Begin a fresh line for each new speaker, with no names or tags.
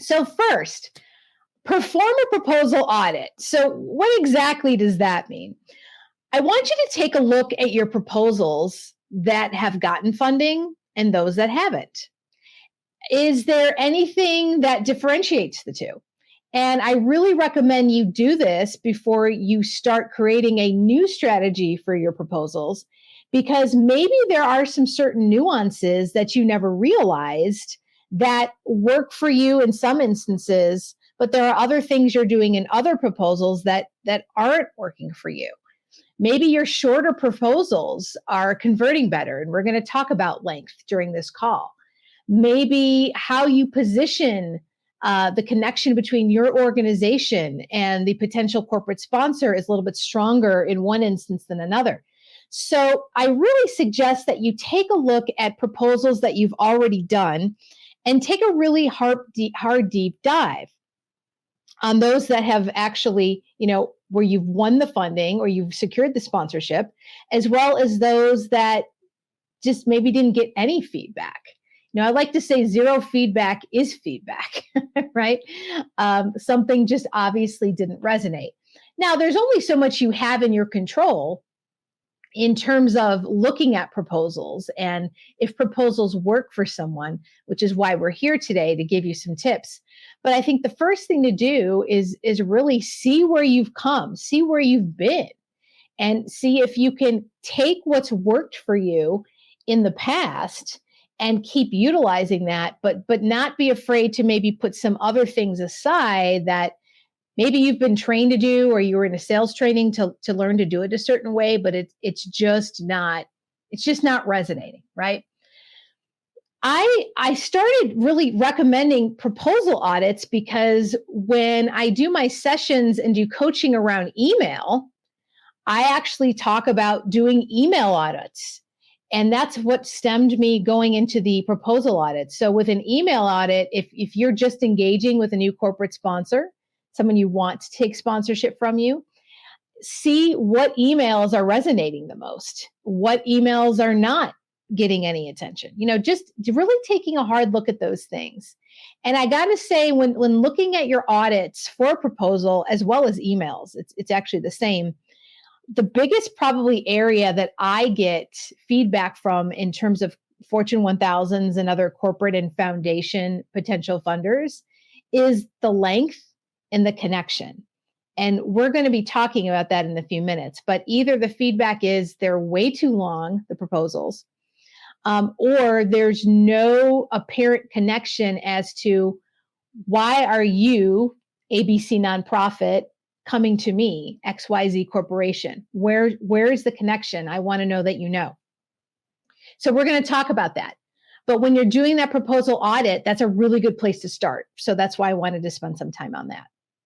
So first, perform a proposal audit. So what exactly does that mean? I want you to take a look at your proposals that have gotten funding and those that haven't. Is there anything that differentiates the two? And I really recommend you do this before you start creating a new strategy for your proposals, because maybe there are some certain nuances that you never realized that work for you in some instances, but there are other things you're doing in other proposals that aren't working for you. Maybe your shorter proposals are converting better, and we're going to talk about length during this call. Maybe how you position the connection between your organization and the potential corporate sponsor is a little bit stronger in one instance than another. So I really suggest that you take a look at proposals that you've already done and take a really hard deep dive on those that have actually, where you've won the funding or you've secured the sponsorship, as well as those that just maybe didn't get any feedback. I like to say zero feedback is feedback, right? Something just obviously didn't resonate. Now, there's only so much you have in your control in terms of looking at proposals and if proposals work for someone, which is why we're here today to give you some tips. But I think the first thing to do is really see where you've come, see where you've been, and see if you can take what's worked for you in the past and keep utilizing that, but not be afraid to maybe put some other things aside that maybe you've been trained to do, or you were in a sales training to learn to do it a certain way, but it's just not resonating, right? I started really recommending proposal audits because when I do my sessions and do coaching around email, I actually talk about doing email audits. And that's what stemmed me going into the proposal audit. So with an email audit, if you're just engaging with a new corporate sponsor, someone you want to take sponsorship from you, see what emails are resonating the most, what emails are not getting any attention, just really taking a hard look at those things. And I got to say, when looking at your audits for a proposal as well as emails, it's actually the same. The biggest probably area that I get feedback from in terms of Fortune 1000s and other corporate and foundation potential funders is the length and the connection. And we're going to be talking about that in a few minutes. But either the feedback is they're way too long, the proposals, or there's no apparent connection as to why are you, ABC nonprofit, coming to me, XYZ Corporation? Where is the connection? I want to know that you know. So we're going to talk about that. But when you're doing that proposal audit, that's a really good place to start. So that's why I wanted to spend some time on that.